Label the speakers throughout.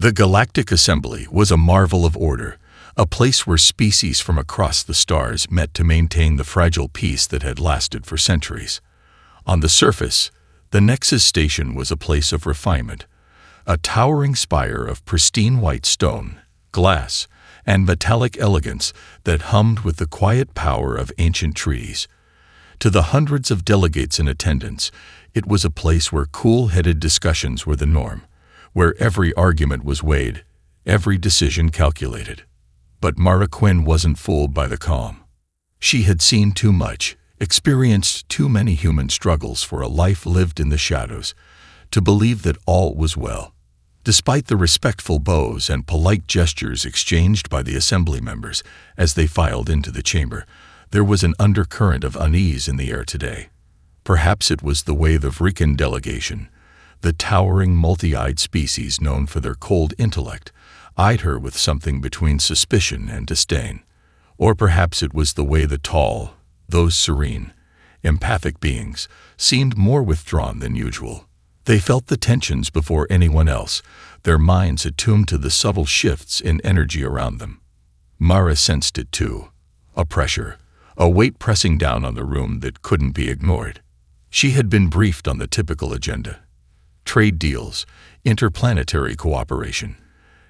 Speaker 1: The Galactic Assembly was a marvel of order, a place where species from across the stars met to maintain the fragile peace that had lasted for centuries. On the surface, the Nexus Station was a place of refinement, a towering spire of pristine white stone, glass, and metallic elegance that hummed with the quiet power of ancient trees. To the hundreds of delegates in attendance, it was a place where cool-headed discussions were the norm, where every argument was weighed, every decision calculated. But Mara Quinn wasn't fooled by the calm. She had seen too much, experienced too many human struggles for a life lived in the shadows, to believe that all was well. Despite the respectful bows and polite gestures exchanged by the assembly members as they filed into the chamber, there was an undercurrent of unease in the air today. Perhaps it was the way the Vrikan delegation, the towering multi-eyed species known for their cold intellect, eyed her with something between suspicion and disdain. Or perhaps it was the way the tall, those serene, empathic beings seemed more withdrawn than usual. They felt the tensions before anyone else, their minds attuned to the subtle shifts in energy around them. Mara sensed it too, a pressure, a weight pressing down on the room that couldn't be ignored. She had been briefed on the typical agenda: trade deals, interplanetary cooperation,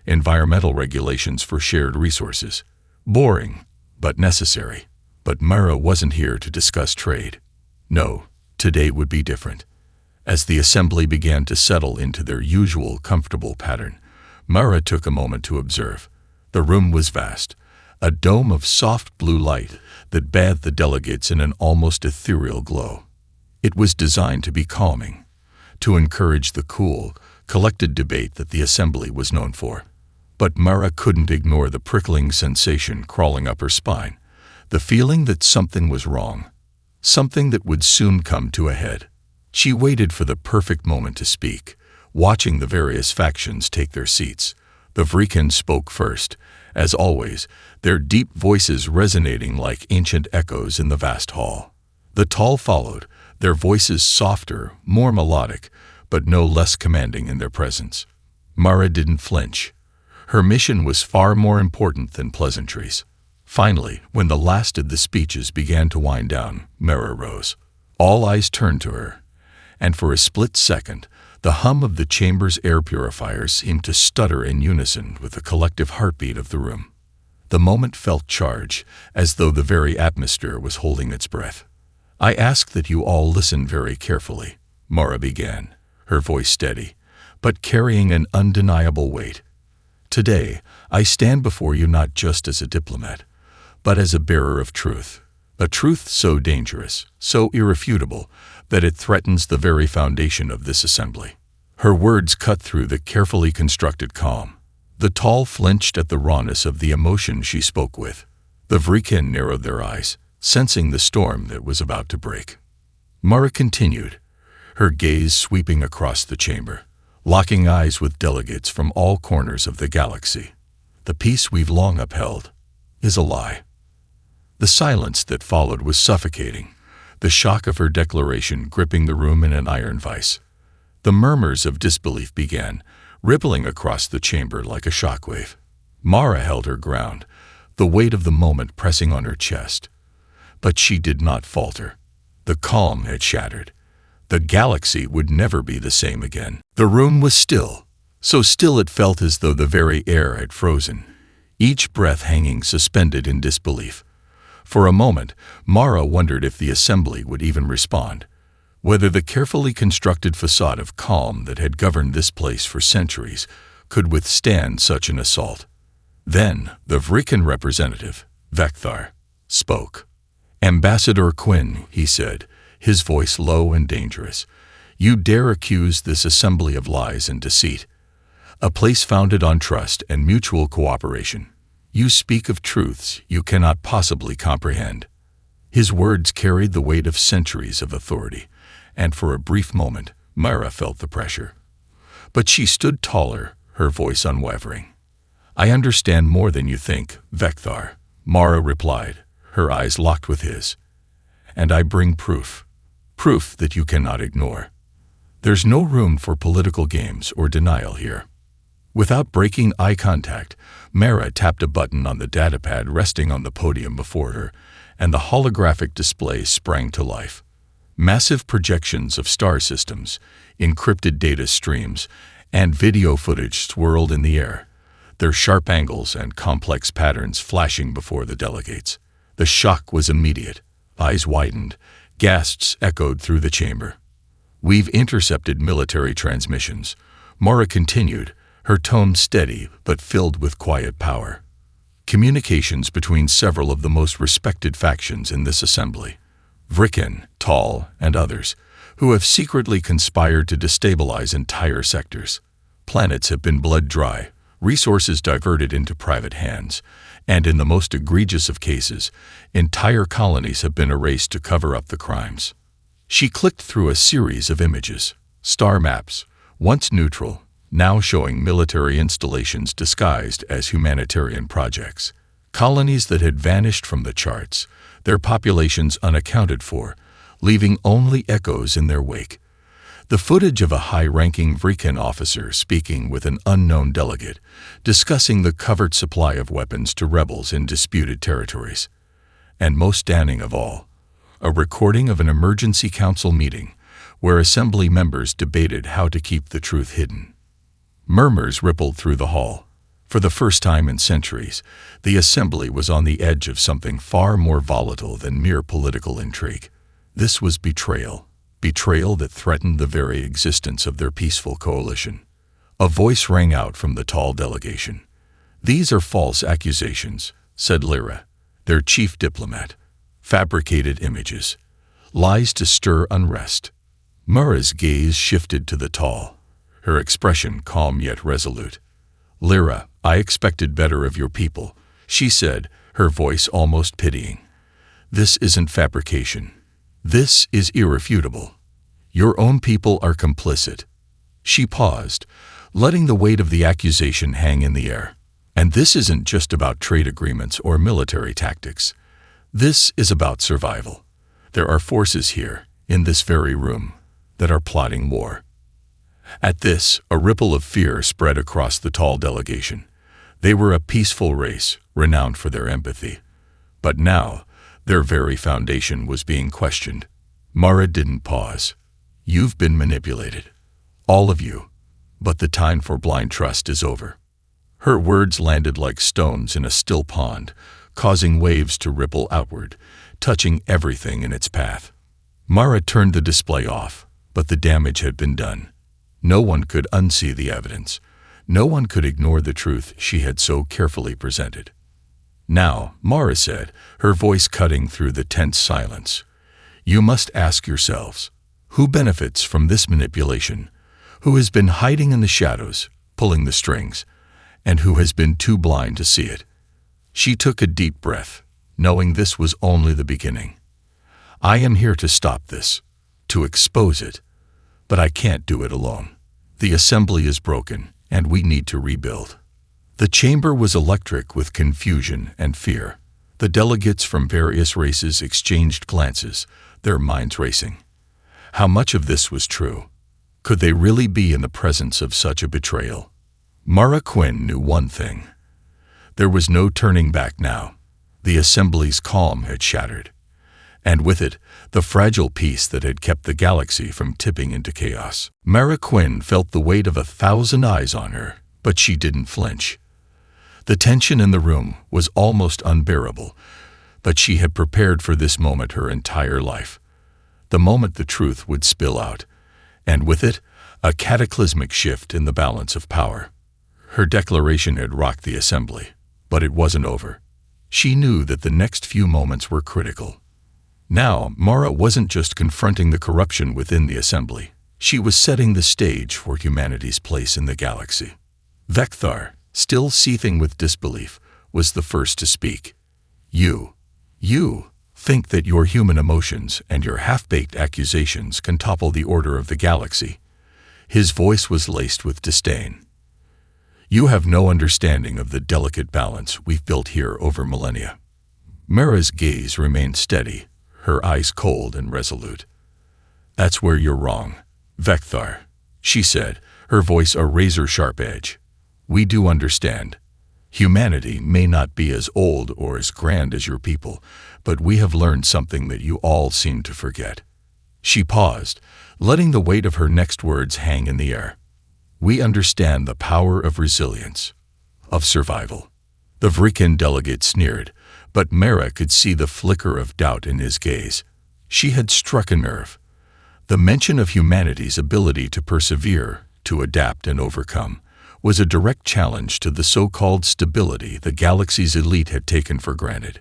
Speaker 1: environmental regulations for shared resources. Boring, but necessary. But Mara wasn't here to discuss trade. No, today would be different. As the assembly began to settle into their usual comfortable pattern, Mara took a moment to observe. The room was vast, a dome of soft blue light that bathed the delegates in an almost ethereal glow. It was designed to be calming, to encourage the cool, collected debate that the assembly was known for. But Mara couldn't ignore the prickling sensation crawling up her spine, the feeling that something was wrong, something that would soon come to a head. She waited for the perfect moment to speak, watching the various factions take their seats. The Vrikan spoke first, as always, their deep voices resonating like ancient echoes in the vast hall. The Tall followed, their voices softer, more melodic, but no less commanding in their presence. Mara didn't flinch. Her mission was far more important than pleasantries. Finally, when the last of the speeches began to wind down, Mara rose. All eyes turned to her, and for a split second, the hum of the chamber's air purifiers seemed to stutter in unison with the collective heartbeat of the room. The moment felt charged, as though the very atmosphere was holding its breath. "I ask that you all listen very carefully," Mara began, her voice steady, but carrying an undeniable weight. "Today, I stand before you not just as a diplomat, but as a bearer of truth. A truth so dangerous, so irrefutable, that it threatens the very foundation of this assembly." Her words cut through the carefully constructed calm. The Tall flinched at the rawness of the emotion she spoke with. The Vrikan narrowed their eyes, sensing the storm that was about to break. Mara continued, her gaze sweeping across the chamber, locking eyes with delegates from all corners of the galaxy. "The peace we've long upheld is a lie." The silence that followed was suffocating, the shock of her declaration gripping the room in an iron vice. The murmurs of disbelief began, rippling across the chamber like a shockwave. Mara held her ground, the weight of the moment pressing on her chest. But she did not falter. The calm had shattered. The galaxy would never be the same again. The room was still, so still it felt as though the very air had frozen, each breath hanging suspended in disbelief. For a moment, Mara wondered if the assembly would even respond, whether the carefully constructed facade of calm that had governed this place for centuries could withstand such an assault. Then, the Vrikan representative, Vekthar, spoke. "Ambassador Quinn," he said, his voice low and dangerous, "you dare accuse this assembly of lies and deceit, a place founded on trust and mutual cooperation. You speak of truths you cannot possibly comprehend." His words carried the weight of centuries of authority, and for a brief moment, Mara felt the pressure. But she stood taller, her voice unwavering. "I understand more than you think, Vekthar," Mara replied, her eyes locked with his. "And I bring proof that you cannot ignore. There's no room for political games or denial here." Without breaking eye contact, Mara tapped a button on the datapad resting on the podium before her, and the holographic display sprang to life. Massive projections of star systems, encrypted data streams, and video footage swirled in the air, their sharp angles and complex patterns flashing before the delegates. The shock was immediate. Eyes widened, gasps echoed through the chamber. "We've intercepted military transmissions," Mara continued, her tone steady but filled with quiet power. "Communications between several of the most respected factions in this assembly, Vrikan, Tal, and others, who have secretly conspired to destabilize entire sectors. Planets have been blood dry, resources diverted into private hands, and in the most egregious of cases, entire colonies have been erased to cover up the crimes." She clicked through a series of images, star maps, once neutral, now showing military installations disguised as humanitarian projects. Colonies that had vanished from the charts, their populations unaccounted for, leaving only echoes in their wake. The footage of a high-ranking Vrikan officer speaking with an unknown delegate, discussing the covert supply of weapons to rebels in disputed territories. And most stunning of all, a recording of an emergency council meeting where assembly members debated how to keep the truth hidden. Murmurs rippled through the hall. For the first time in centuries, the assembly was on the edge of something far more volatile than mere political intrigue. This was betrayal. Betrayal that threatened the very existence of their peaceful coalition. A voice rang out from the tall delegation. "These are false accusations," said Lyra, their chief diplomat. "Fabricated images. Lies to stir unrest." Mara's gaze shifted to the tall, her expression calm yet resolute. "Lyra, I expected better of your people," she said, her voice almost pitying. "This isn't fabrication. This is irrefutable. Your own people are complicit." She paused, letting the weight of the accusation hang in the air. "And this isn't just about trade agreements or military tactics. This is about survival. There are forces here, in this very room, that are plotting war." At this, a ripple of fear spread across the tall delegation. They were a peaceful race, renowned for their empathy. But now, their very foundation was being questioned. Mara didn't pause. "You've been manipulated. All of you. But the time for blind trust is over." Her words landed like stones in a still pond, causing waves to ripple outward, touching everything in its path. Mara turned the display off, but the damage had been done. No one could unsee the evidence. No one could ignore the truth she had so carefully presented. "Now," Mara said, her voice cutting through the tense silence, "you must ask yourselves, who benefits from this manipulation? Who has been hiding in the shadows, pulling the strings, and who has been too blind to see it?" She took a deep breath, knowing this was only the beginning. "I am here to stop this, to expose it, but I can't do it alone. The assembly is broken, and we need to rebuild." The chamber was electric with confusion and fear. The delegates from various races exchanged glances, their minds racing. How much of this was true? Could they really be in the presence of such a betrayal? Mara Quinn knew one thing. There was no turning back now. The assembly's calm had shattered. And with it, the fragile peace that had kept the galaxy from tipping into chaos. Mara Quinn felt the weight of 1,000 eyes on her, but she didn't flinch. The tension in the room was almost unbearable, but she had prepared for this moment her entire life. The moment the truth would spill out, and with it, a cataclysmic shift in the balance of power. Her declaration had rocked the assembly, but it wasn't over. She knew that the next few moments were critical. Now, Mara wasn't just confronting the corruption within the assembly. She was setting the stage for humanity's place in the galaxy. Vekthar, still seething with disbelief, was the first to speak. You think that your human emotions and your half-baked accusations can topple the order of the galaxy." His voice was laced with disdain. "You have no understanding of the delicate balance we've built here over millennia." Mara's gaze remained steady, her eyes cold and resolute. "That's where you're wrong, Vekthar," she said, her voice a razor-sharp edge. We do understand. Humanity may not be as old or as grand as your people, but we have learned something that you all seem to forget." She paused, letting the weight of her next words hang in the air. "We understand the power of resilience, of survival." The Vrikan delegate sneered, but Mara could see the flicker of doubt in his gaze. She had struck a nerve. The mention of humanity's ability to persevere, to adapt and overcome, was a direct challenge to the so-called stability the galaxy's elite had taken for granted.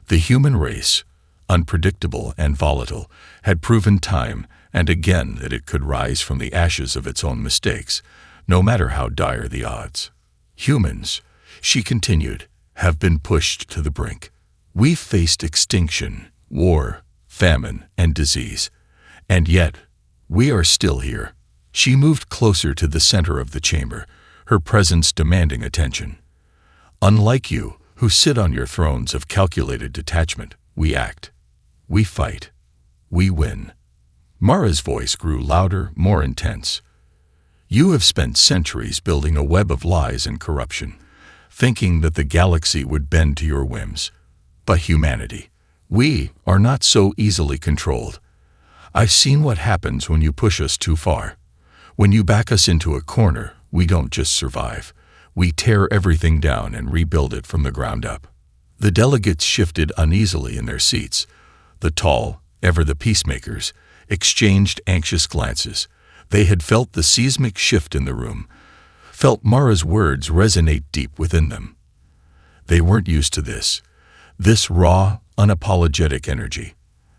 Speaker 1: The human race, unpredictable and volatile, had proven time and again that it could rise from the ashes of its own mistakes, no matter how dire the odds. "Humans," she continued, "have been pushed to the brink. We've faced extinction, war, famine, and disease. And yet, we are still here." She moved closer to the center of the chamber, her presence demanding attention. "Unlike you, who sit on your thrones of calculated detachment, we act. We fight. We win." Mara's voice grew louder, more intense. "You have spent centuries building a web of lies and corruption, thinking that the galaxy would bend to your whims. But humanity, we are not so easily controlled. I've seen what happens when you push us too far. When you back us into a corner, we don't just survive. We tear everything down and rebuild it from the ground up." The delegates shifted uneasily in their seats. The tall, ever the peacemakers, exchanged anxious glances. They had felt the seismic shift in the room, felt Mara's words resonate deep within them. They weren't used to this raw, unapologetic energy.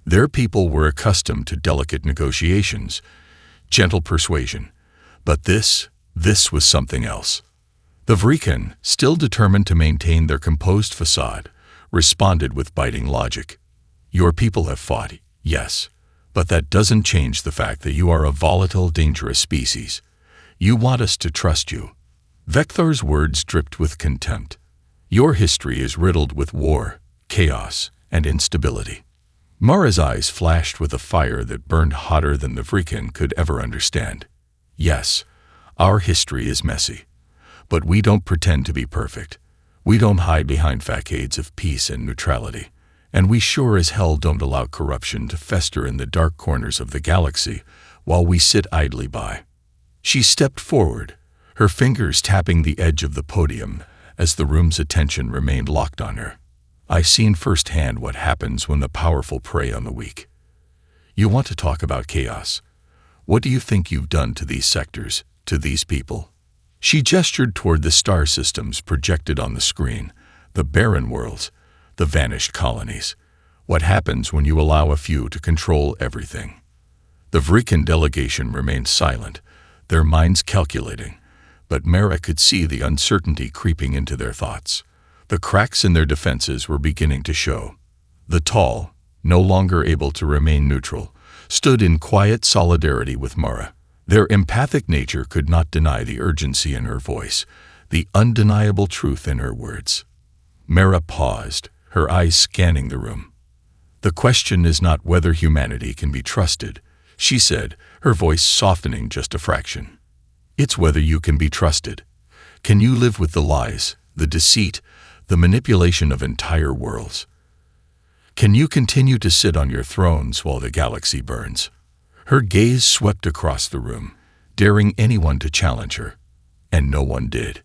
Speaker 1: Their people were accustomed to delicate negotiations, gentle persuasion. But this was something else. The Vrikan, still determined to maintain their composed facade, responded with biting logic. "Your people have fought, yes, but that doesn't change the fact that you are a volatile, dangerous species. You want us to trust you." Vector's words dripped with contempt. "Your history is riddled with war, chaos, and instability." Mara's eyes flashed with a fire that burned hotter than the Vrikan could ever understand. "Yes, our history is messy. But we don't pretend to be perfect. We don't hide behind facades of peace and neutrality. And we sure as hell don't allow corruption to fester in the dark corners of the galaxy while we sit idly by." She stepped forward, her fingers tapping the edge of the podium as the room's attention remained locked on her. "I've seen firsthand what happens when the powerful prey on the weak. You want to talk about chaos? What do you think you've done to these sectors, to these people?" She gestured toward the star systems projected on the screen, the barren worlds, the vanished colonies. "What happens when you allow a few to control everything?" The Vrikan delegation remained silent, their minds calculating, but Mara could see the uncertainty creeping into their thoughts. The cracks in their defenses were beginning to show. The tall, no longer able to remain neutral, stood in quiet solidarity with Mara. Their empathic nature could not deny the urgency in her voice, the undeniable truth in her words. Mara paused, her eyes scanning the room. "The question is not whether humanity can be trusted," she said, her voice softening just a fraction. "It's whether you can be trusted. Can you live with the lies, the deceit, the manipulation of entire worlds? Can you continue to sit on your thrones while the galaxy burns?" Her gaze swept across the room, daring anyone to challenge her. And no one did.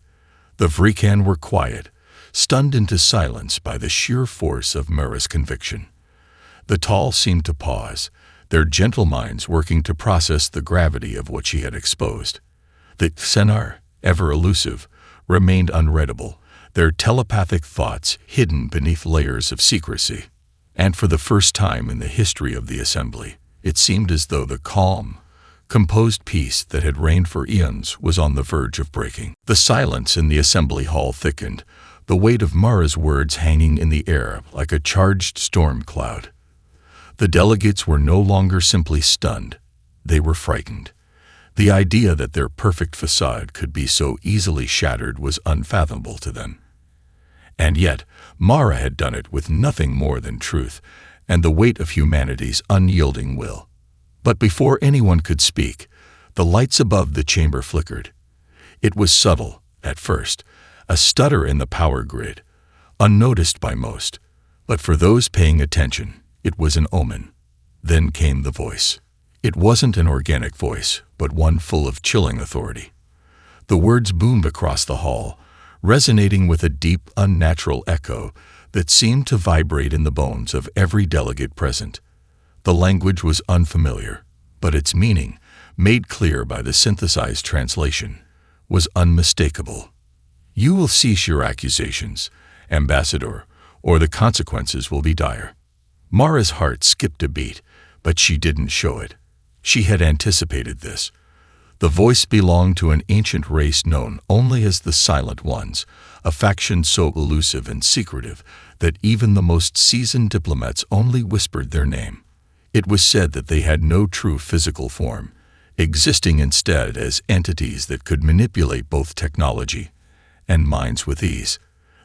Speaker 1: The Vrikan were quiet, stunned into silence by the sheer force of Mara's conviction. The tall seemed to pause, their gentle minds working to process the gravity of what she had exposed. The Senar, ever elusive, remained unreadable, their telepathic thoughts hidden beneath layers of secrecy. And for the first time in the history of the Assembly, it seemed as though the calm, composed peace that had reigned for eons was on the verge of breaking. The silence in the assembly hall thickened, the weight of Mara's words hanging in the air like a charged storm cloud. The delegates were no longer simply stunned, they were frightened. The idea that their perfect facade could be so easily shattered was unfathomable to them. And yet, Mara had done it with nothing more than truth and the weight of humanity's unyielding will. But before anyone could speak, the lights above the chamber flickered. It was subtle, At first, a stutter in the power grid, unnoticed by most, but for those paying attention, it was an omen. Then came the voice. It wasn't an organic voice, but one full of chilling authority. The words boomed across the hall, resonating with a deep, unnatural echo that seemed to vibrate in the bones of every delegate present. The language was unfamiliar, but its meaning, made clear by the synthesized translation, was unmistakable. You will cease your accusations, Ambassador, or the consequences will be dire. Mara's heart skipped a beat, but she didn't show it. She had anticipated this. The voice belonged to an ancient race known only as the Silent Ones, a faction so elusive and secretive that even the most seasoned diplomats only whispered their name. It was said that they had no true physical form, existing instead as entities that could manipulate both technology and minds with ease.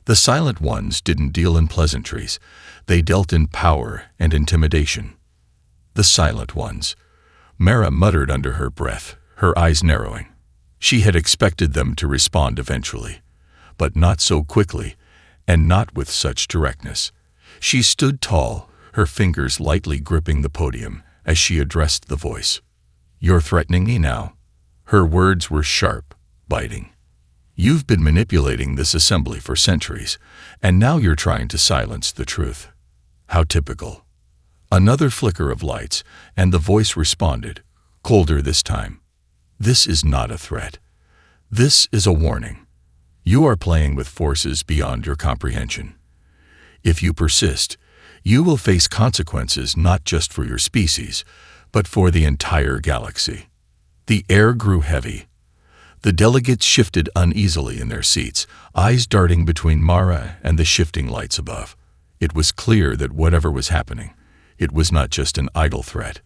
Speaker 1: The Silent Ones didn't deal in pleasantries, they dealt in power and intimidation. The Silent Ones. Mara muttered under her breath, her eyes narrowing. She had expected them to respond eventually, but not so quickly, and not with such directness. She stood tall, her fingers lightly gripping the podium as she addressed the voice. "You're threatening me now?" Her words were sharp, biting. "You've been manipulating this assembly for centuries, and now you're trying to silence the truth." How typical. Another flicker of lights, and the voice responded, colder this time. "This is not a threat. This is a warning. You are playing with forces beyond your comprehension. If you persist, you will face consequences not just for your species, but for the entire galaxy." The air grew heavy. The delegates shifted uneasily in their seats, eyes darting between Mara and the shifting lights above. It was clear that whatever was happening, it was not just an idle threat.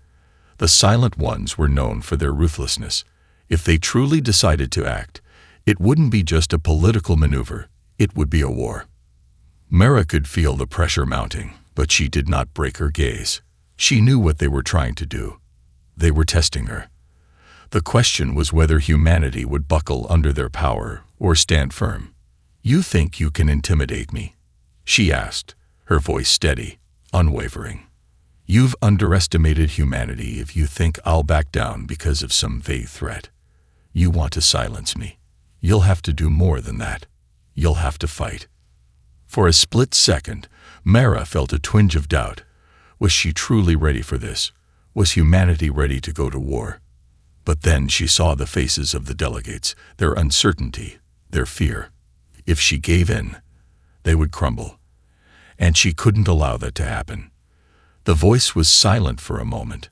Speaker 1: The Silent Ones were known for their ruthlessness. If they truly decided to act, it wouldn't be just a political maneuver, it would be a war. Mara could feel the pressure mounting, but she did not break her gaze. She knew what they were trying to do. They were testing her. The question was whether humanity would buckle under their power or stand firm. "You think you can intimidate me?" she asked, her voice steady, unwavering. "You've underestimated humanity if you think I'll back down because of some vague threat. You want to silence me. You'll have to do more than that. You'll have to fight." For a split second, Mara felt a twinge of doubt. Was she truly ready for this? Was humanity ready to go to war? But then she saw the faces of the delegates, their uncertainty, their fear. If she gave in, they would crumble. And she couldn't allow that to happen. The voice was silent for a moment,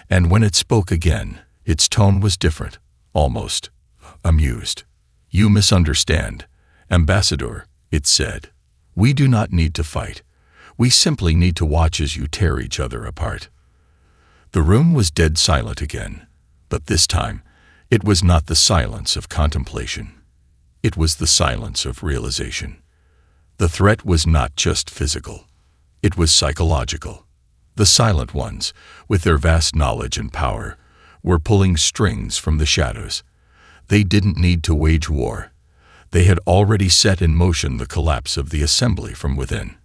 Speaker 1: and when it spoke again, its tone was different, almost amused. "You misunderstand, Ambassador," it said. "We do not need to fight. We simply need to watch as you tear each other apart." The room was dead silent again, but this time, it was not the silence of contemplation. It was the silence of realization. The threat was not just physical. It was psychological. The Silent Ones, with their vast knowledge and power, were pulling strings from the shadows. They didn't need to wage war. They had already set in motion the collapse of the assembly from within.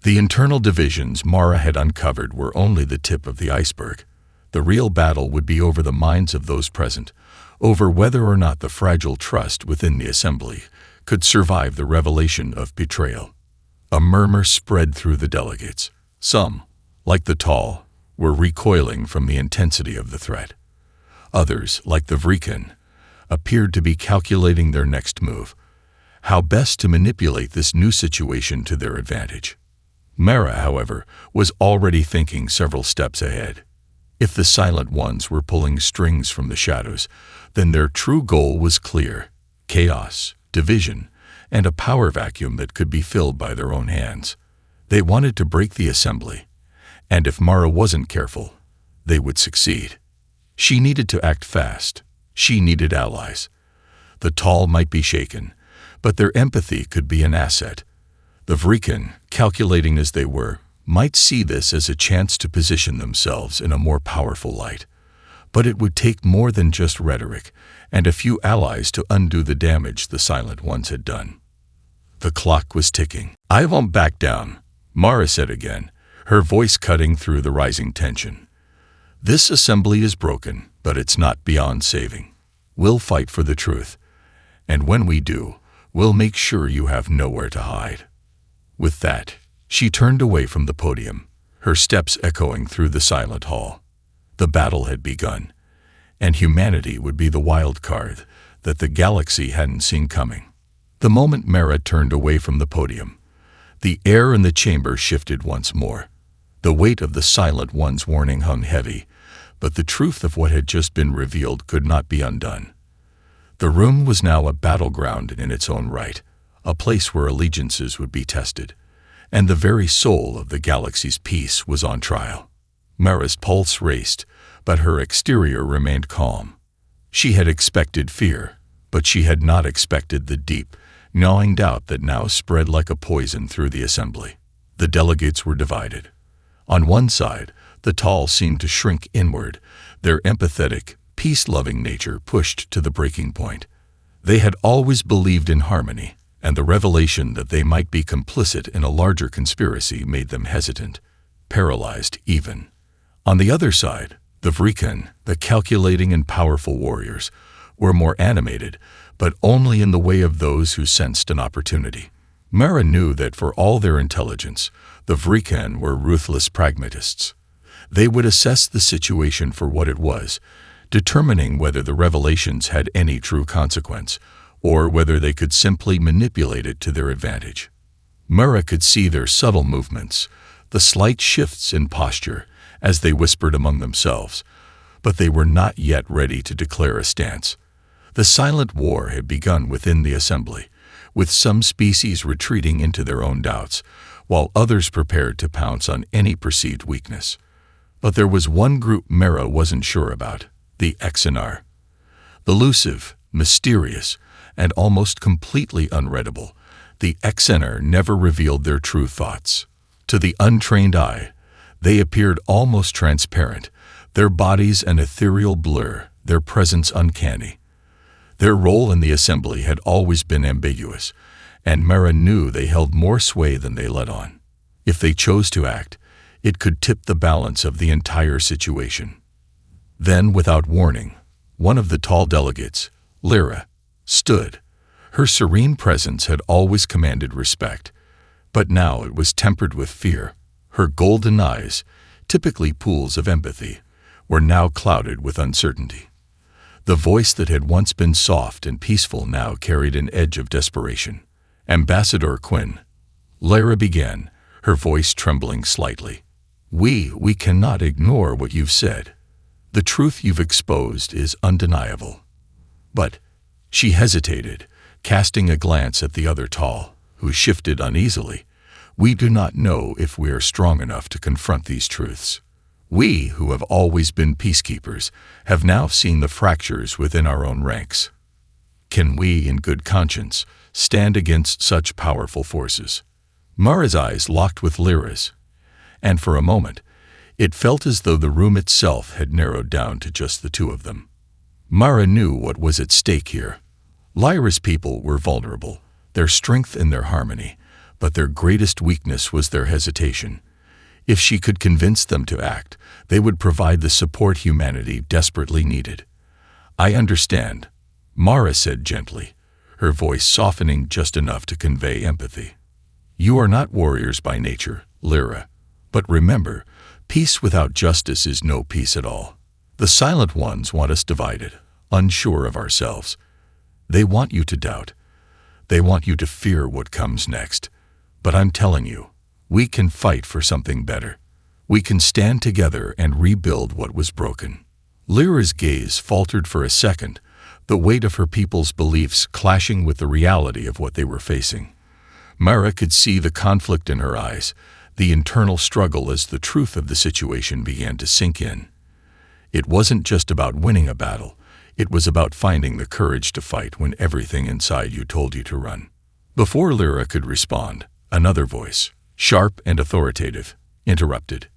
Speaker 1: The internal divisions Mara had uncovered were only the tip of the iceberg. The real battle would be over the minds of those present, over whether or not the fragile trust within the assembly could survive the revelation of betrayal. A murmur spread through the delegates. Some, like the Tall, were recoiling from the intensity of the threat. Others, like the Vrikan, appeared to be calculating their next move, how best to manipulate this new situation to their advantage. Mara, however, was already thinking several steps ahead. If the Silent Ones were pulling strings from the shadows, then their true goal was clear: chaos, division, and a power vacuum that could be filled by their own hands. They wanted to break the assembly, and if Mara wasn't careful, they would succeed. She needed to act fast. She needed allies. The Tall might be shaken, but their empathy could be an asset. The Vrikan, calculating as they were, might see this as a chance to position themselves in a more powerful light. But it would take more than just rhetoric and a few allies to undo the damage the Silent Ones had done. The clock was ticking. "I won't back down," Mara said again, her voice cutting through the rising tension. "This assembly is broken, but it's not beyond saving. We'll fight for the truth, and when we do, we'll make sure you have nowhere to hide." With that, she turned away from the podium, her steps echoing through the silent hall. The battle had begun, and humanity would be the wild card that the galaxy hadn't seen coming. The moment Mara turned away from the podium, the air in the chamber shifted once more. The weight of the Silent One's warning hung heavy, but the truth of what had just been revealed could not be undone. The room was now a battleground in its own right, a place where allegiances would be tested, and the very soul of the galaxy's peace was on trial. Mara's pulse raced, but her exterior remained calm. She had expected fear, but she had not expected the deep, gnawing doubt that now spread like a poison through the assembly. The delegates were divided. On one side, the tall seemed to shrink inward, their empathetic, peace-loving nature pushed to the breaking point. They had always believed in harmony, and the revelation that they might be complicit in a larger conspiracy made them hesitant, paralyzed even. On the other side, the Vrikan, the calculating and powerful warriors, were more animated, but only in the way of those who sensed an opportunity. Mara knew that for all their intelligence, the Vrikan were ruthless pragmatists. They would assess the situation for what it was, determining whether the revelations had any true consequence, or whether they could simply manipulate it to their advantage. Mara could see their subtle movements, the slight shifts in posture, as they whispered among themselves, but they were not yet ready to declare a stance. The silent war had begun within the assembly, with some species retreating into their own doubts, while others prepared to pounce on any perceived weakness. But there was one group Mara wasn't sure about, the Exenar. Elusive, mysterious, and almost completely unreadable, the Exenar never revealed their true thoughts. To the untrained eye, they appeared almost transparent, their bodies an ethereal blur, their presence uncanny. Their role in the assembly had always been ambiguous, and Mara knew they held more sway than they let on. If they chose to act, it could tip the balance of the entire situation. Then, without warning, one of the tall delegates, Lyra, stood. Her serene presence had always commanded respect, but now it was tempered with fear. Her golden eyes, typically pools of empathy, were now clouded with uncertainty. The voice that had once been soft and peaceful now carried an edge of desperation. "Ambassador Quinn," Lyra began, her voice trembling slightly. We cannot ignore what you've said. The truth you've exposed is undeniable." But she hesitated, casting a glance at the other tall, who shifted uneasily. "We do not know if we are strong enough to confront these truths. We, who have always been peacekeepers, have now seen the fractures within our own ranks. Can we, in good conscience, stand against such powerful forces?" Mara's eyes locked with Lyra's, and for a moment, it felt as though the room itself had narrowed down to just the two of them. Mara knew what was at stake here. Lyra's people were vulnerable, their strength in their harmony, but their greatest weakness was their hesitation. If she could convince them to act, they would provide the support humanity desperately needed. "I understand," Mara said gently, her voice softening just enough to convey empathy. "You are not warriors by nature, Lyra, but remember, peace without justice is no peace at all. The Silent Ones want us divided, unsure of ourselves. They want you to doubt. They want you to fear what comes next. But I'm telling you, we can fight for something better. We can stand together and rebuild what was broken." Lyra's gaze faltered for a second, the weight of her people's beliefs clashing with the reality of what they were facing. Mara could see the conflict in her eyes, the internal struggle as the truth of the situation began to sink in. It wasn't just about winning a battle, it was about finding the courage to fight when everything inside you told you to run. Before Lyra could respond, another voice, sharp and authoritative, interrupted.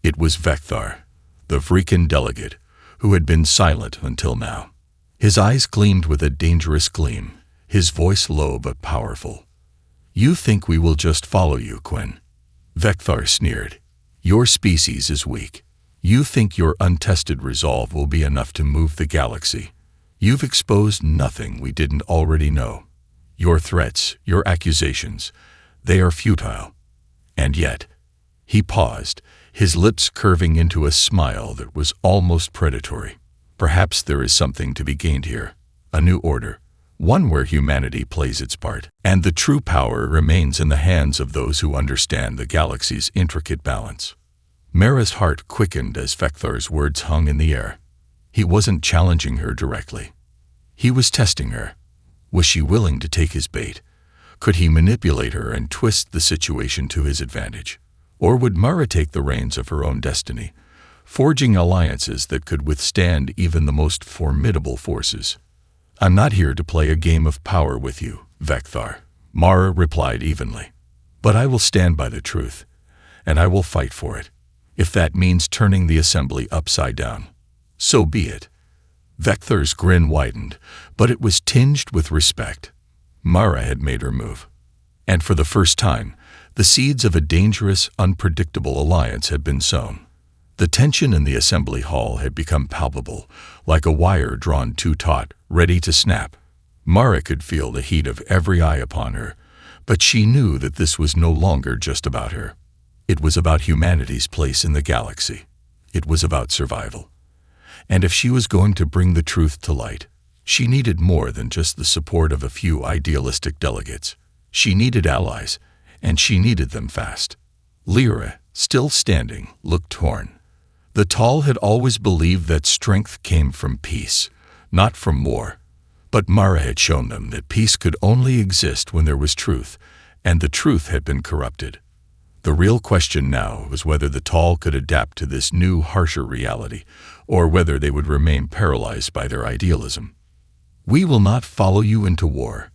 Speaker 1: It was Vekthar, the Vrikan delegate, who had been silent until now. His eyes gleamed with a dangerous gleam, his voice low but powerful. "You think we will just follow you, Quinn?" Vecthar sneered. "Your species is weak. You think your untested resolve will be enough to move the galaxy. You've exposed nothing we didn't already know. Your threats, your accusations, they are futile. And yet," he paused, his lips curving into a smile that was almost predatory. "Perhaps there is something to be gained here. A new order. One where humanity plays its part, and the true power remains in the hands of those who understand the galaxy's intricate balance." Mara's heart quickened as Vecthar's words hung in the air. He wasn't challenging her directly. He was testing her. Was she willing to take his bait? Could he manipulate her and twist the situation to his advantage? Or would Mara take the reins of her own destiny, forging alliances that could withstand even the most formidable forces? "I'm not here to play a game of power with you, Vecthar," Mara replied evenly. "But I will stand by the truth, and I will fight for it. If that means turning the assembly upside down, so be it." Vecthar's grin widened, but it was tinged with respect. Mara had made her move. And for the first time, the seeds of a dangerous, unpredictable alliance had been sown. The tension in the assembly hall had become palpable, like a wire drawn too taut, ready to snap. Mara could feel the heat of every eye upon her, but she knew that this was no longer just about her. It was about humanity's place in the galaxy. It was about survival. And if she was going to bring the truth to light, she needed more than just the support of a few idealistic delegates. She needed allies, and she needed them fast. Lyra, still standing, looked torn. The Tall had always believed that strength came from peace, not from war. But Mara had shown them that peace could only exist when there was truth, and the truth had been corrupted. The real question now was whether the Tall could adapt to this new, harsher reality, or whether they would remain paralyzed by their idealism. "We will not follow you into war,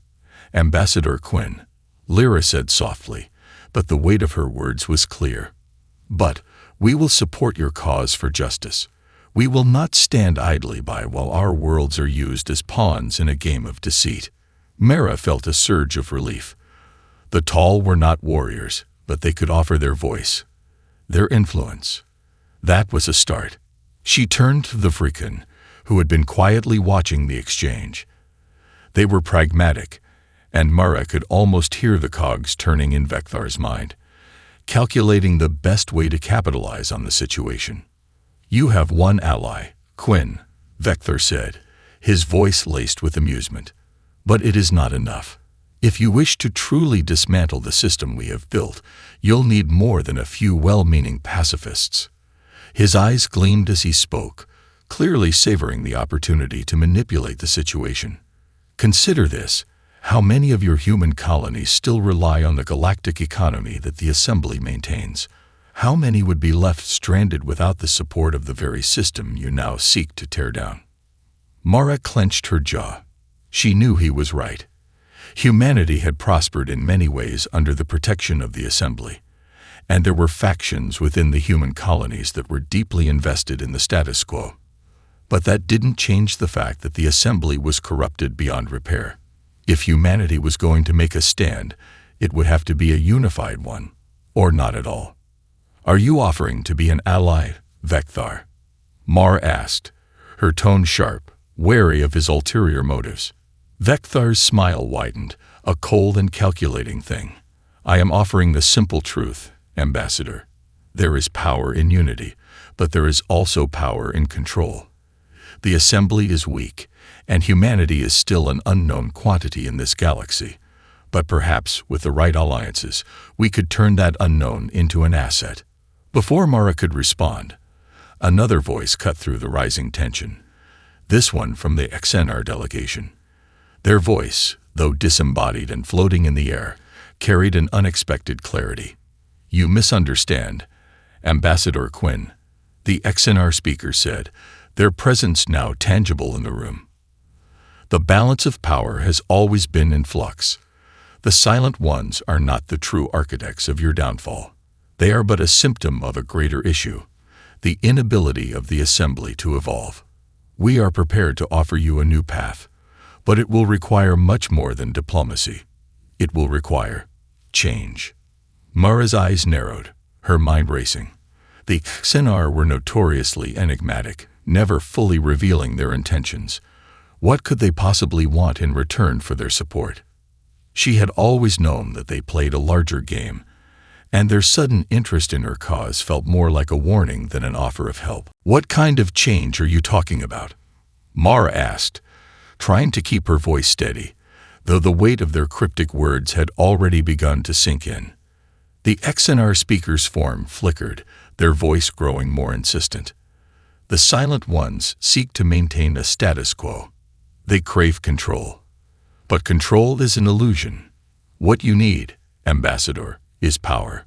Speaker 1: Ambassador Quinn," Lyra said softly, but the weight of her words was clear. "But we will support your cause for justice. We will not stand idly by while our worlds are used as pawns in a game of deceit." Mara felt a surge of relief. The Tall were not warriors, but they could offer their voice, their influence. That was a start. She turned to the Freakin, who had been quietly watching the exchange. They were pragmatic, and Mara could almost hear the cogs turning in Vecthar's mind, calculating the best way to capitalize on the situation. "You have one ally, Quinn," Vecthar said, his voice laced with amusement. "But it is not enough. If you wish to truly dismantle the system we have built, you'll need more than a few well-meaning pacifists." His eyes gleamed as he spoke, clearly savoring the opportunity to manipulate the situation. "Consider this. How many of your human colonies still rely on the galactic economy that the Assembly maintains? How many would be left stranded without the support of the very system you now seek to tear down?" Mara clenched her jaw. She knew he was right. Humanity had prospered in many ways under the protection of the Assembly, and there were factions within the human colonies that were deeply invested in the status quo. But that didn't change the fact that the Assembly was corrupted beyond repair. If humanity was going to make a stand, it would have to be a unified one, or not at all. "Are you offering to be an ally, Vecthar?" Mar asked, her tone sharp, wary of his ulterior motives. Vecthar's smile widened, a cold and calculating thing. "I am offering the simple truth, Ambassador. There is power in unity, but there is also power in control. The Assembly is weak, and humanity is still an unknown quantity in this galaxy. But perhaps, with the right alliances, we could turn that unknown into an asset." Before Mara could respond, another voice cut through the rising tension, this one from the XNR delegation. Their voice, though disembodied and floating in the air, carried an unexpected clarity. "You misunderstand, Ambassador Quinn," the XNR speaker said, their presence now tangible in the room. "The balance of power has always been in flux. The Silent Ones are not the true architects of your downfall. They are but a symptom of a greater issue, the inability of the Assembly to evolve. We are prepared to offer you a new path, but it will require much more than diplomacy. It will require change." Mara's eyes narrowed, her mind racing. The Xenar were notoriously enigmatic, never fully revealing their intentions. What could they possibly want in return for their support? She had always known that they played a larger game, and their sudden interest in her cause felt more like a warning than an offer of help. "What kind of change are you talking about?" Mara asked, trying to keep her voice steady, though the weight of their cryptic words had already begun to sink in. The XNR speaker's form flickered, their voice growing more insistent. The silent ones seek to maintain a status quo. They crave control. But control is an illusion. What you need, Ambassador, is power.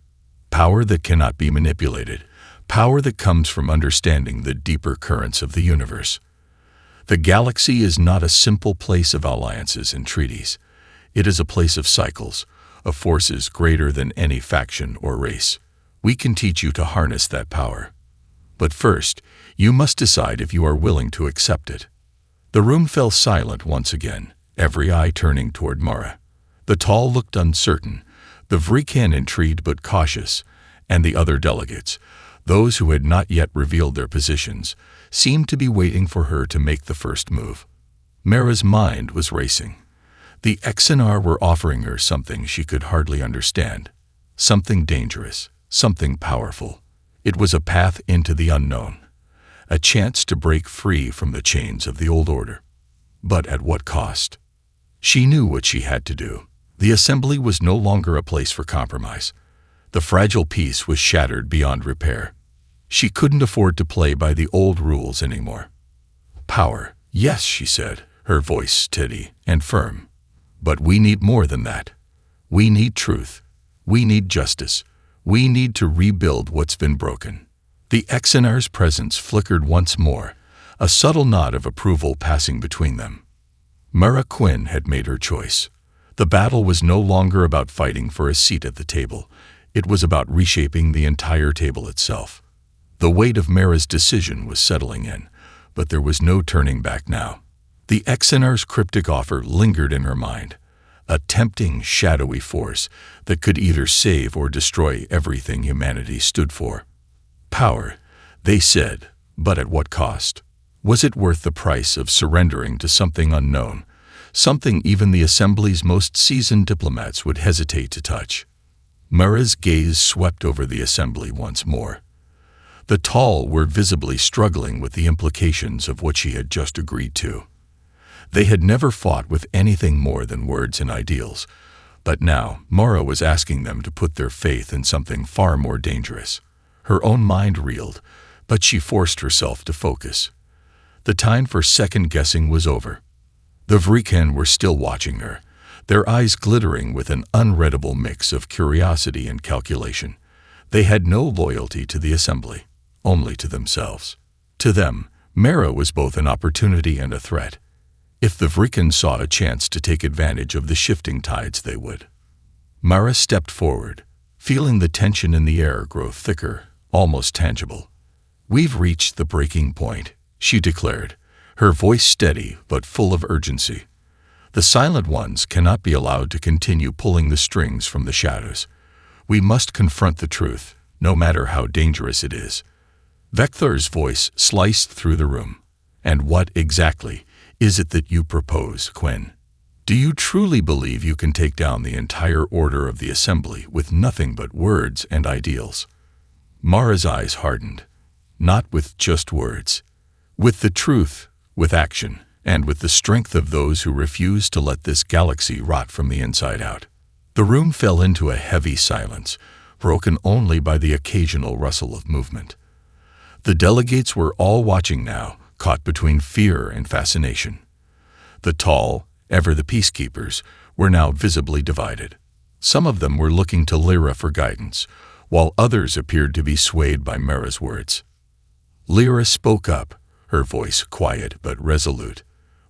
Speaker 1: Power that cannot be manipulated. Power that comes from understanding the deeper currents of the universe. The galaxy is not a simple place of alliances and treaties. It is a place of cycles, of forces greater than any faction or race. We can teach you to harness that power. But first, you must decide if you are willing to accept it. The room fell silent once again, every eye turning toward Mara. The tall looked uncertain, the Vrikan intrigued but cautious, and the other delegates, those who had not yet revealed their positions, seemed to be waiting for her to make the first move. Mara's mind was racing. The XNR were offering her something she could hardly understand, something dangerous, something powerful. It was a path into the unknown, a chance to break free from the chains of the old order. But at what cost? She knew what she had to do. The assembly was no longer a place for compromise. The fragile peace was shattered beyond repair. She couldn't afford to play by the old rules anymore. "Power, yes," she said, her voice steady and firm. "But we need more than that. We need truth. We need justice. We need to rebuild what's been broken." The XNR's presence flickered once more, a subtle nod of approval passing between them. Mara Quinn had made her choice. The battle was no longer about fighting for a seat at the table. It was about reshaping the entire table itself. The weight of Mara's decision was settling in, but there was no turning back now. The XNR's cryptic offer lingered in her mind, a tempting, shadowy force that could either save or destroy everything humanity stood for. Power, they said, but at what cost? Was it worth the price of surrendering to something unknown, something even the Assembly's most seasoned diplomats would hesitate to touch? Mara's gaze swept over the Assembly once more. The tall were visibly struggling with the implications of what she had just agreed to. They had never fought with anything more than words and ideals, but now Mara was asking them to put their faith in something far more dangerous. Her own mind reeled, but she forced herself to focus. The time for second-guessing was over. The Vrikan were still watching her, their eyes glittering with an unreadable mix of curiosity and calculation. They had no loyalty to the Assembly, only to themselves. To them, Mara was both an opportunity and a threat. If the Vrikan saw a chance to take advantage of the shifting tides, they would. Mara stepped forward, feeling the tension in the air grow thicker, almost tangible. "We've reached the breaking point," she declared, her voice steady but full of urgency. "The silent ones cannot be allowed to continue pulling the strings from the shadows. We must confront the truth, no matter how dangerous it is." Vector's voice sliced through the room. "And what, exactly, is it that you propose, Quinn? Do you truly believe you can take down the entire order of the Assembly with nothing but words and ideals?" Mara's eyes hardened. Not with just words. With the truth, with action, and with the strength of those who refuse to let this galaxy rot from the inside out. The room fell into a heavy silence, broken only by the occasional rustle of movement. The delegates were all watching now, caught between fear and fascination. The tall, ever the peacekeepers, were now visibly divided. Some of them were looking to Lyra for guidance, while others appeared to be swayed by Mara's words. Lyra spoke up, her voice quiet but resolute.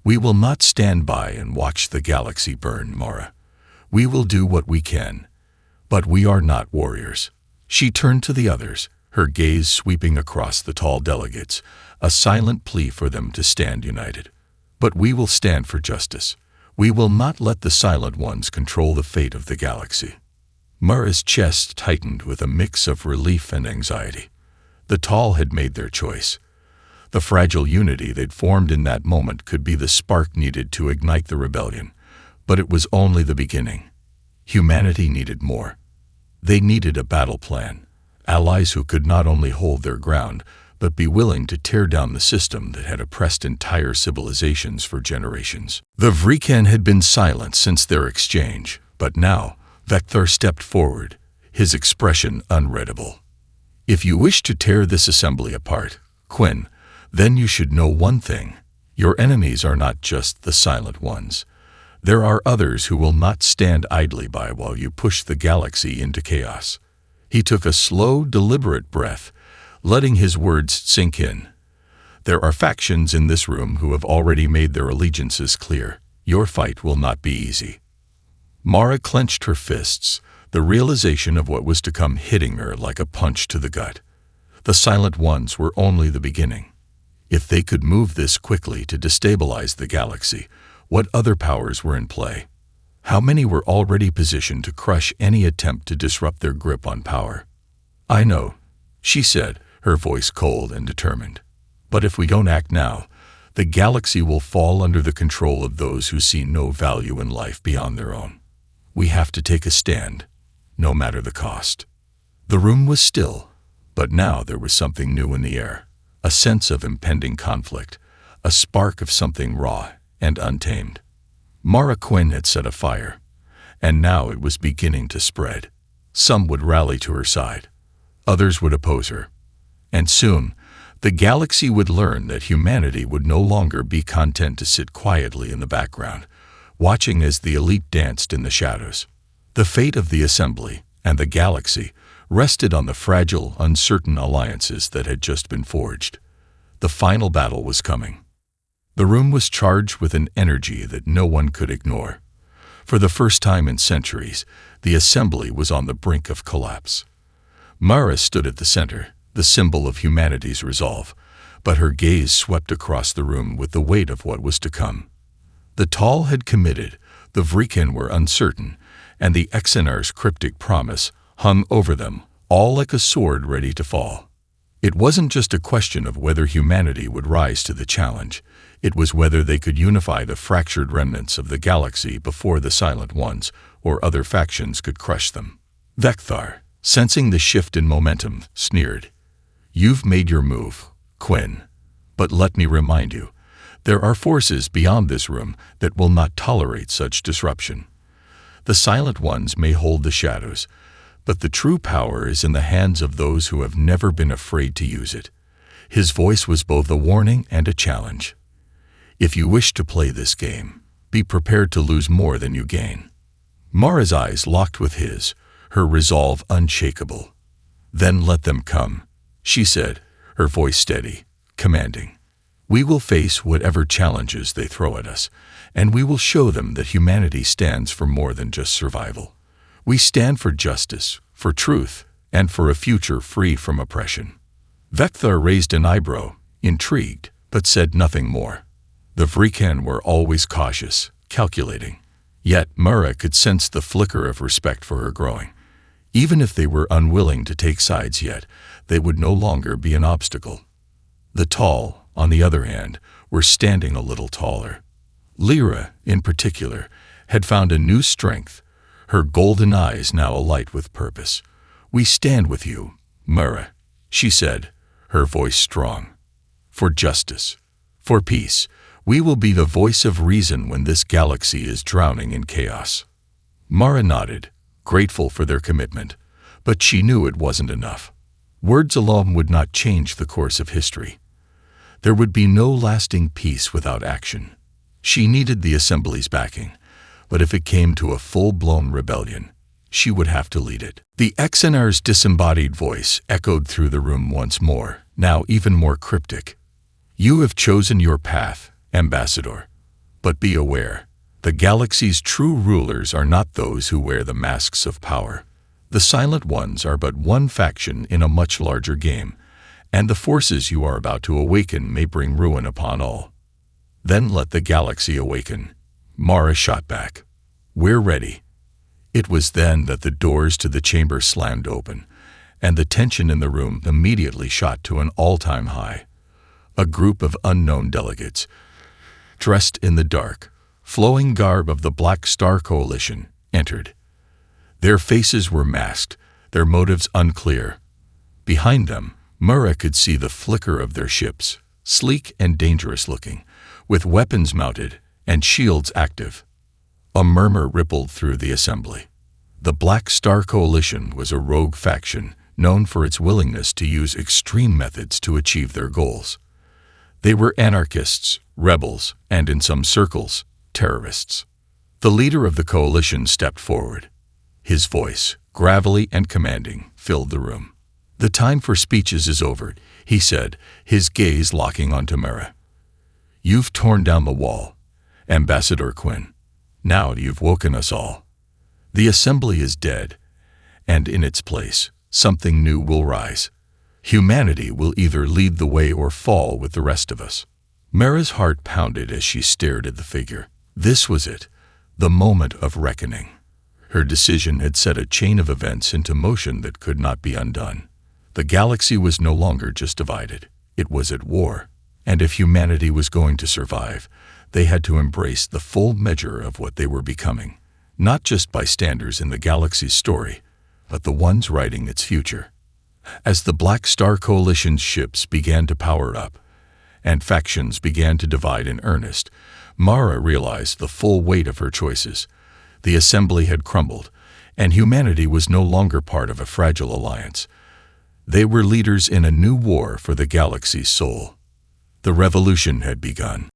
Speaker 1: "We will not stand by and watch the galaxy burn, Mara. We will do what we can. But we are not warriors." She turned to the others, her gaze sweeping across the tall delegates, a silent plea for them to stand united. But we will stand for justice. We will not let the Silent Ones control the fate of the galaxy. Mara's chest tightened with a mix of relief and anxiety. The Tall had made their choice. The fragile unity they'd formed in that moment could be the spark needed to ignite the rebellion, but it was only the beginning. Humanity needed more. They needed a battle plan, allies who could not only hold their ground, but be willing to tear down the system that had oppressed entire civilizations for generations. The Vrikan had been silent since their exchange, but now Vector stepped forward, his expression unreadable. If you wish to tear this assembly apart, Quinn, then you should know one thing. Your enemies are not just the Silent Ones. There are others who will not stand idly by while you push the galaxy into chaos. He took a slow, deliberate breath, letting his words sink in. There are factions in this room who have already made their allegiances clear. Your fight will not be easy. Mara clenched her fists, the realization of what was to come hitting her like a punch to the gut. The Silent Ones were only the beginning. If they could move this quickly to destabilize the galaxy, what other powers were in play? How many were already positioned to crush any attempt to disrupt their grip on power? I know, she said, her voice cold and determined. But if we don't act now, the galaxy will fall under the control of those who see no value in life beyond their own. We have to take a stand, no matter the cost. The room was still, but now there was something new in the air, a sense of impending conflict, a spark of something raw and untamed. Mara Quinn had set a fire, and now it was beginning to spread. Some would rally to her side, others would oppose her, and soon the galaxy would learn that humanity would no longer be content to sit quietly in the background, watching as the elite danced in the shadows. The fate of the assembly and the galaxy rested on the fragile, uncertain alliances that had just been forged. The final battle was coming. The room was charged with an energy that no one could ignore. For the first time in centuries, the assembly was on the brink of collapse. Mara stood at the center, the symbol of humanity's resolve, but her gaze swept across the room with the weight of what was to come. The Tall had committed, the Vrikan were uncertain, and the Exenar's cryptic promise hung over them, all like a sword ready to fall. It wasn't just a question of whether humanity would rise to the challenge. It was whether they could unify the fractured remnants of the galaxy before the Silent Ones or other factions could crush them. Vector, sensing the shift in momentum, sneered. You've made your move, Quinn. But let me remind you, there are forces beyond this room that will not tolerate such disruption. The Silent Ones may hold the shadows, but the true power is in the hands of those who have never been afraid to use it. His voice was both a warning and a challenge. If you wish to play this game, be prepared to lose more than you gain. Mara's eyes locked with his, her resolve unshakable. Then let them come, she said, her voice steady, commanding. We will face whatever challenges they throw at us, and we will show them that humanity stands for more than just survival. We stand for justice, for truth, and for a future free from oppression. Vector raised an eyebrow, intrigued, but said nothing more. The Vrikan were always cautious, calculating. Yet Mara could sense the flicker of respect for her growing. Even if they were unwilling to take sides yet, they would no longer be an obstacle. The Tall, on the other hand, were standing a little taller. Lyra, in particular, had found a new strength, her golden eyes now alight with purpose. We stand with you, Mara, she said, her voice strong. For justice, for peace, we will be the voice of reason when this galaxy is drowning in chaos. Mara nodded, grateful for their commitment, but she knew it wasn't enough. Words alone would not change the course of history. There would be no lasting peace without action. She needed the assembly's backing, but if it came to a full-blown rebellion, she would have to lead it. The Exenar's disembodied voice echoed through the room once more, now even more cryptic. You have chosen your path, Ambassador. But be aware, the galaxy's true rulers are not those who wear the masks of power. The Silent Ones are but one faction in a much larger game, and the forces you are about to awaken may bring ruin upon all. Then let the galaxy awaken. Mara shot back. We're ready. It was then that the doors to the chamber slammed open, and the tension in the room immediately shot to an all-time high. A group of unknown delegates, dressed in the dark, flowing garb of the Black Star Coalition, entered. Their faces were masked, their motives unclear. Behind them, Mara could see the flicker of their ships, sleek and dangerous-looking, with weapons mounted and shields active. A murmur rippled through the assembly. The Black Star Coalition was a rogue faction known for its willingness to use extreme methods to achieve their goals. They were anarchists, rebels, and in some circles, terrorists. The leader of the coalition stepped forward. His voice, gravelly and commanding, filled the room. "The time for speeches is over," he said, his gaze locking onto Mara. "You've torn down the wall, Ambassador Quinn. Now you've woken us all. The assembly is dead, and in its place, something new will rise. Humanity will either lead the way or fall with the rest of us." Mara's heart pounded as she stared at the figure. This was it, the moment of reckoning. Her decision had set a chain of events into motion that could not be undone. The galaxy was no longer just divided. It was at war, and if humanity was going to survive, they had to embrace the full measure of what they were becoming, not just bystanders in the galaxy's story, but the ones writing its future. As the Black Star Coalition's ships began to power up, and factions began to divide in earnest, Mara realized the full weight of her choices. The assembly had crumbled, and humanity was no longer part of a fragile alliance. They were leaders in a new war for the galaxy's soul. The revolution had begun.